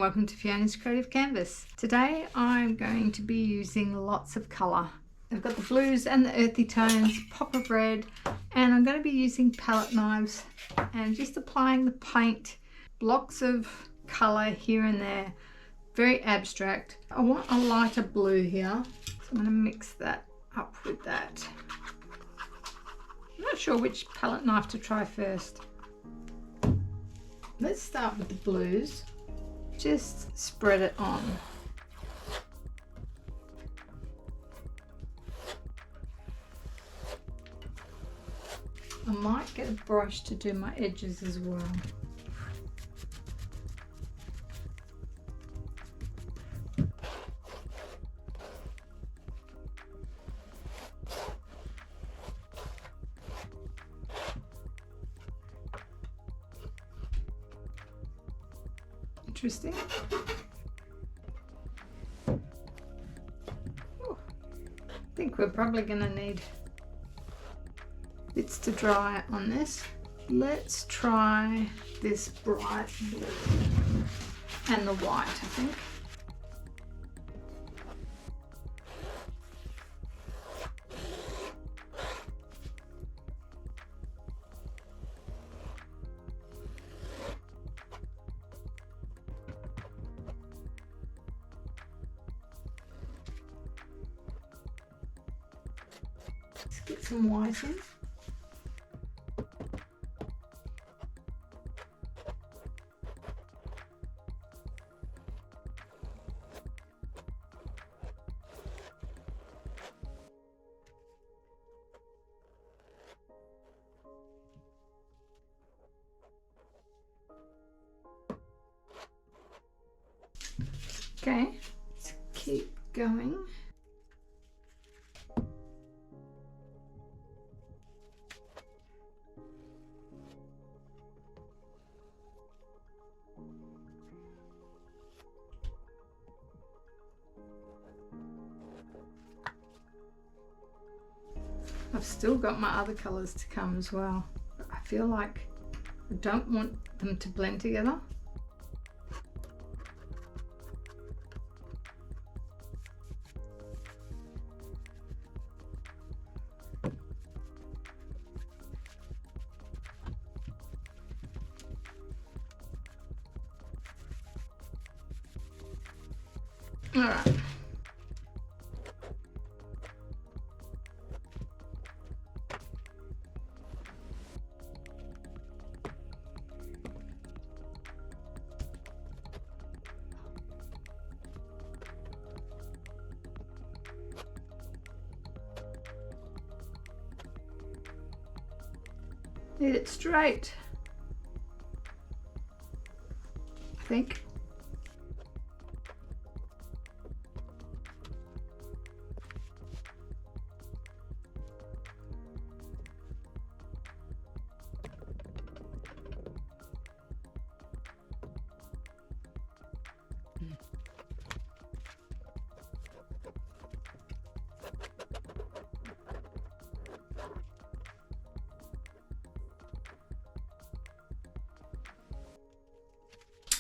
Welcome to Fiona's Creative Canvas. Today I'm going to be using lots of colour. I've got the blues and the earthy tones, pop of red, and I'm going to be using palette knives and just applying the paint, blocks of colour here and there, very abstract. I want a lighter blue here, so I'm going to mix that up with that. I'm not sure which palette knife to try first. Let's start with the blues. Just spread it on. I might get a brush to do my edges as well. Interesting. Ooh, I think we're probably going to need bits to dry on this. Let's try this bright blue and the white, I think. Let's get some white in. Okay, let's keep going. I've still got my other colours to come as well. I feel like I don't want them to blend together. All right. Need it straight, I think.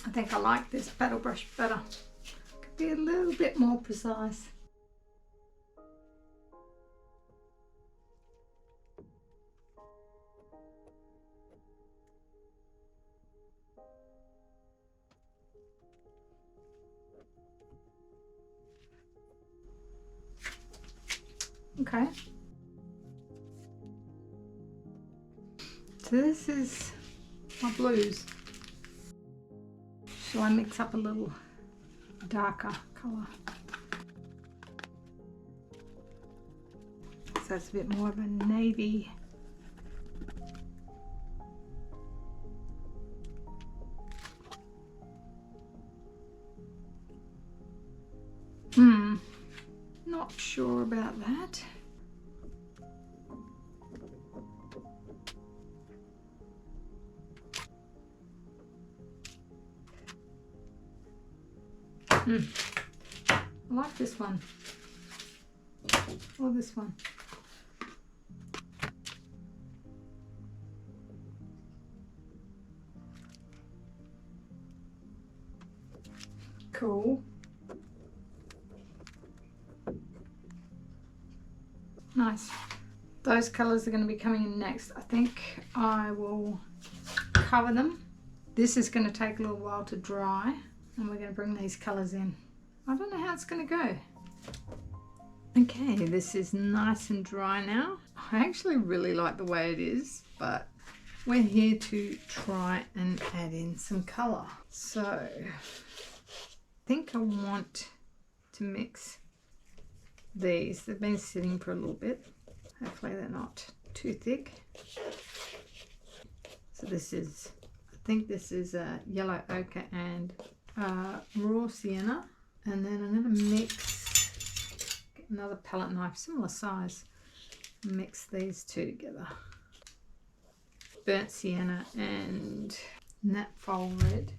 I think I like this paddle brush better. Could be a little bit more precise. Okay. So this is my blues. Shall I mix up a little darker colour? So it's a bit more of a navy. Not sure about that. I like this one, or this one. Cool. Nice. Those colours are going to be coming in next. I think I will cover them. This is going to take a little while to dry, and we're going to bring these colours in. I don't know how it's going to go. Okay, this is nice and dry now. I actually really like the way it is, but we're here to try and add in some colour. So I think I want to mix these. They've been sitting for a little bit. Hopefully they're not too thick. So this is, I think this is a yellow ochre and raw sienna. And then I'm going to mix, get another palette knife, similar size, mix these two together. Burnt sienna and naphtol red.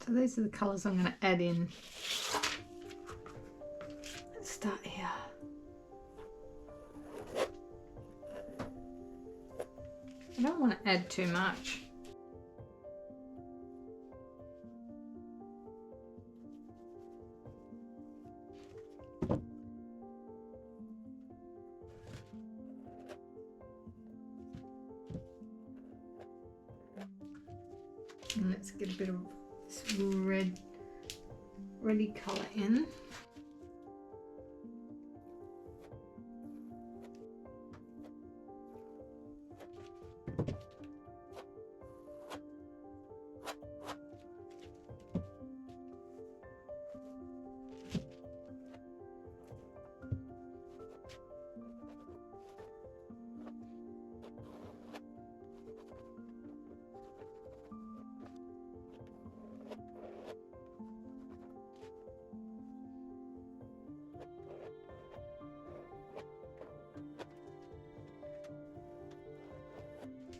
So these are the colours I'm going to add in. Let's start here. I don't want to add too much. And let's get a bit of this reddy colour in.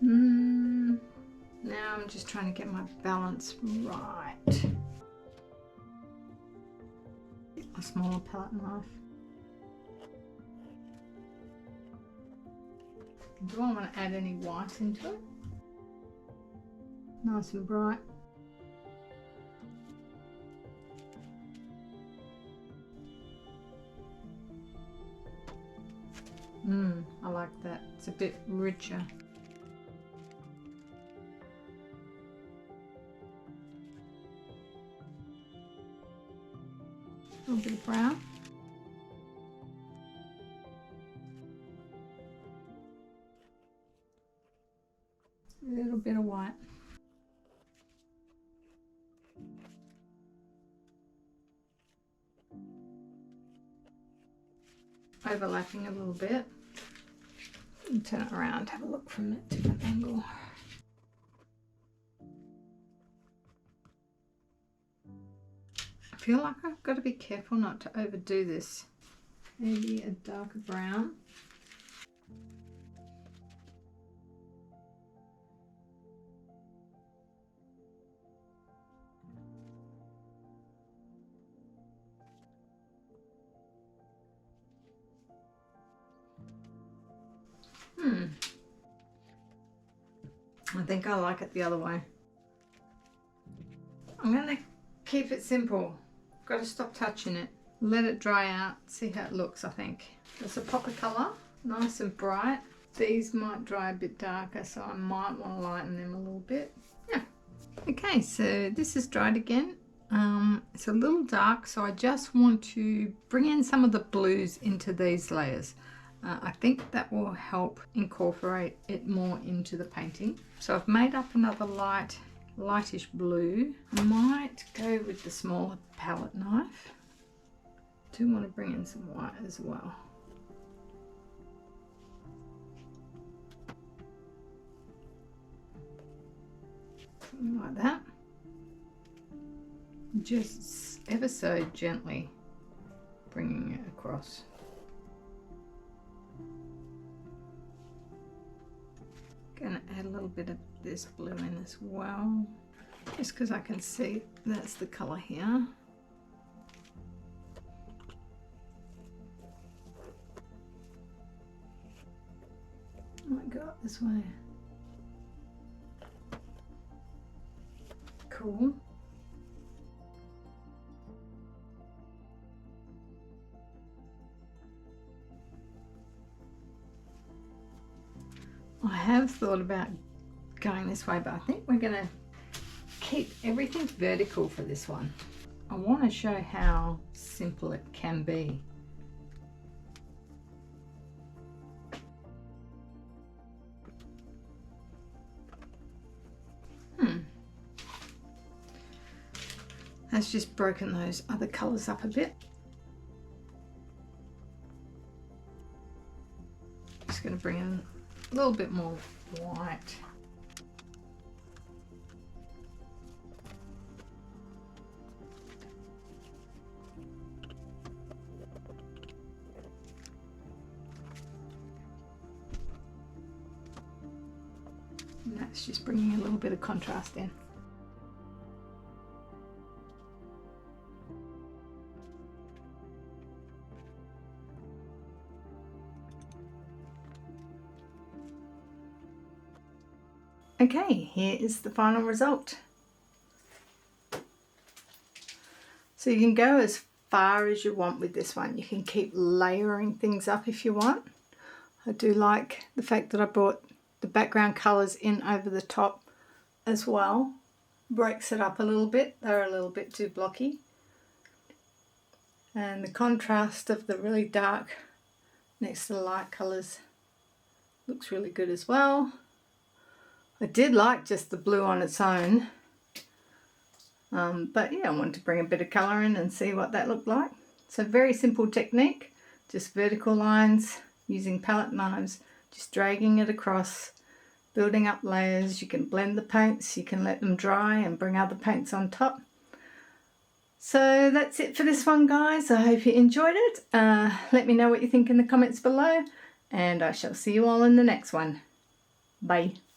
Now I'm just trying to get my balance right. A smaller palette knife. Do I want to add any white into it? Nice and bright. I like that. It's a bit richer. A little bit of brown. A little bit of white. Overlapping a little bit. And turn it around, have a look from a different angle. I feel like I've got to be careful not to overdo this. Maybe a darker brown. I think I like it the other way. I'm going to keep it simple. Got to stop touching it. Let it dry out. See how it looks, I think. It's a pop of colour. Nice and bright. These might dry a bit darker, so I might want to lighten them a little bit. Yeah. Okay, so this is dried again. It's a little dark, so I just want to bring in some of the blues into these layers. I think that will help incorporate it more into the painting. So I've made up another lightish blue. I might go with the smaller palette knife. Do want to bring in some white as well. Something like that. Just ever so gently bringing it across. Gonna add a little bit of this blue in as well, just because I can see that's the colour here. I might go up this way. Cool. have thought about going this way, but I think we're going to keep everything vertical for this one. I want to show how simple it can be. That's just broken those other colours up a bit. Just going to bring in a little bit more white. And that's just bringing a little bit of contrast in. Okay, here is the final result. So you can go as far as you want with this one. You can keep layering things up if you want. I do like the fact that I brought the background colours in over the top as well. Breaks it up a little bit. They're a little bit too blocky. And the contrast of the really dark next to the light colours looks really good as well. I did like just the blue on its own, but yeah, I wanted to bring a bit of colour in and see what that looked like. So very simple technique, just vertical lines using palette knives, just dragging it across, building up layers. You can blend the paints, you can let them dry and bring other paints on top. So that's it for this one, guys. I hope you enjoyed it. Let me know what you think in the comments below, and I shall see you all in the next one. Bye.